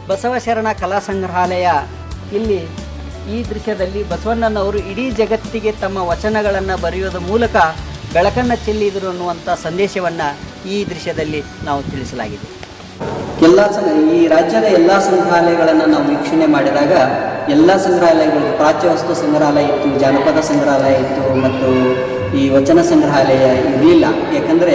ಬಸವಶರಣ ಕಲಾ ಸಂಗ್ರಹಾಲಯ. ಇಲ್ಲಿ ಈ ದೃಶ್ಯದಲ್ಲಿ ಬಸವಣ್ಣನವರು ಇಡೀ ಜಗತ್ತಿಗೆ ತಮ್ಮ ವಚನಗಳನ್ನು ಬರೆಯೋದ್ರ ಮೂಲಕ ಬೆಳಕನ್ನು ಚೆಲ್ಲಿದರು ಅನ್ನುವಂಥ ಸಂದೇಶವನ್ನು ಈ ದೃಶ್ಯದಲ್ಲಿ ನಾವು ತಿಳಿಸಲಾಗಿದೆ. ಈ ರಾಜ್ಯದ ಎಲ್ಲ ಸಂಗ್ರಹಾಲಯಗಳನ್ನು ನಾವು ವೀಕ್ಷಣೆ ಮಾಡಿದಾಗ ಎಲ್ಲ ಸಂಗ್ರಹಾಲಯಗಳು ಪ್ರಾಚ್ಯ ವಸ್ತು ಸಂಗ್ರಹಾಲಯ ಇತ್ತು, ಜಾನಪದ ಸಂಗ್ರಹಾಲಯ ಇತ್ತು ಮತ್ತು ಈ ವಚನ ಸಂಗ್ರಹಾಲಯ ಇರಲಿಲ್ಲ. ಯಾಕಂದರೆ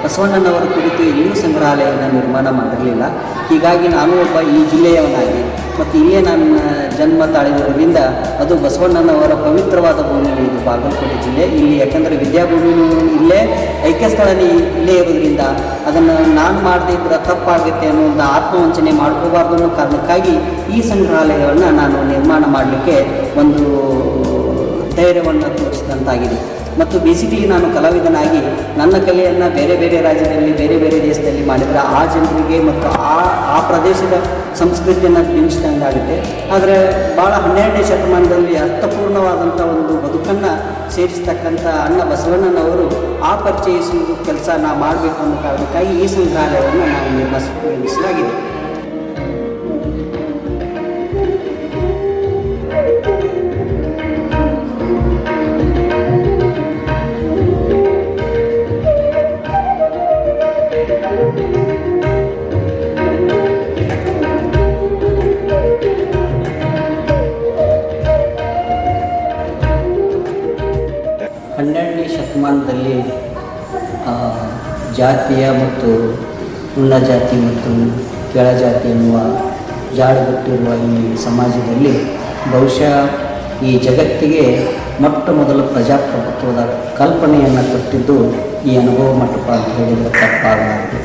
ಬಸವಣ್ಣನವರ ಕುರಿತು ಎಲ್ಲೂ ಸಂಗ್ರಹಾಲಯವನ್ನು ನಿರ್ಮಾಣ ಮಾಡಿರಲಿಲ್ಲ. ಹೀಗಾಗಿ ನಾನು ಒಬ್ಬ ಈ ಜಿಲ್ಲೆಯವನಾಗಿ ಮತ್ತು ಇಲ್ಲೇ ನನ್ನ ಜನ್ಮ ತಾಳಿರೋದ್ರಿಂದ ಅದು ಬಸವಣ್ಣನವರ ಪವಿತ್ರವಾದ ಭೂಮಿ ಇದು ಬಾಗಲಕೋಟೆ ಜಿಲ್ಲೆ. ಇಲ್ಲಿ ಯಾಕಂದರೆ ವಿದ್ಯಾಭೂಮಿ ಇಲ್ಲೇ, ಐಕ್ಯಸ್ಥಳನೇ ಇಲ್ಲೇ ಇರೋದ್ರಿಂದ ಅದನ್ನು ನಾನು ಮಾಡದೇ ಇದ್ರೆ ತಪ್ಪಾಗುತ್ತೆ ಅನ್ನೋ ಒಂದು ಆತ್ಮವಂಚನೆ ಮಾಡ್ಕೋಬಾರ್ದು ಅನ್ನೋ ಕಾರಣಕ್ಕಾಗಿ ಈ ಸಂಗ್ರಹಾಲಯವನ್ನು ನಾನು ನಿರ್ಮಾಣ ಮಾಡಲಿಕ್ಕೆ ಒಂದು ಧೈರ್ಯವನ್ನು ತೋರಿಸಿದಂತಾಗಿದೆ. ಮತ್ತು ಬೇಸಿಕಲಿ ನಾನು ಕಲಾವಿದನಾಗಿ ನನ್ನ ಕಲೆಯನ್ನು ಬೇರೆ ಬೇರೆ ರಾಜ್ಯದಲ್ಲಿ, ಬೇರೆ ಬೇರೆ ದೇಶದಲ್ಲಿ ಮಾಡಿದರೆ ಆ ಜನರಿಗೆ ಮತ್ತು ಆ ಪ್ರದೇಶದ ಸಂಸ್ಕೃತಿಯನ್ನು ಬಿಂಬಿಸಿದಂಗಾಗುತ್ತೆ. ಆದರೆ ಭಾಳ 12ನೇ ಶತಮಾನದಲ್ಲಿ ಅರ್ಥಪೂರ್ಣವಾದಂಥ ಒಂದು ಬದುಕನ್ನು ಸೇರಿಸ್ತಕ್ಕಂಥ ಅಣ್ಣ ಬಸವಣ್ಣನವರು ಆ ಪರಿಚಯಿಸುವುದು ಕೆಲಸ ನಾವು ಮಾಡಬೇಕು ಅನ್ನೋ ಕಾರಣಕ್ಕಾಗಿ ಈ ಸಂಗ್ರಹಾಲಯವನ್ನು ನಾವು ನಿರ್ಮಿಸಲಾಗಿದೆ. ಶತಮಾನದಲ್ಲಿ ಜಾತಿಯ ಮತ್ತು ಉನ್ನತ ಜಾತಿ ಮತ್ತು ಕೆಳಜಾತಿ ಎನ್ನುವ ಜಾಡುಗಟ್ಟಿರುವ ಈ ಸಮಾಜದಲ್ಲಿ ಬಹುಶಃ ಈ ಜಗತ್ತಿಗೆ ಮೊಟ್ಟ ಮೊದಲು ಪ್ರಜಾಪ್ರಭುತ್ವದ ಕಲ್ಪನೆಯನ್ನು ಕೊಟ್ಟಿದ್ದು ಈ ಅನುಭವ ಮಂಟಪ ಅಂತ ಹೇಳಿದರೆ ತಪ್ಪಾಗಲಾರದು.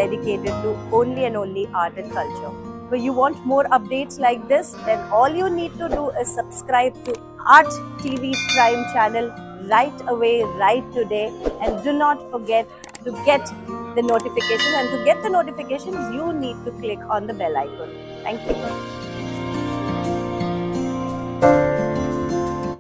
dedicated to only and only art and culture. So you want more updates like this, then all you need to do is subscribe to Art TV Prime channel right away, right today, and do not forget to get the notification. And to get the notifications, you need to click on the bell icon. Thank you.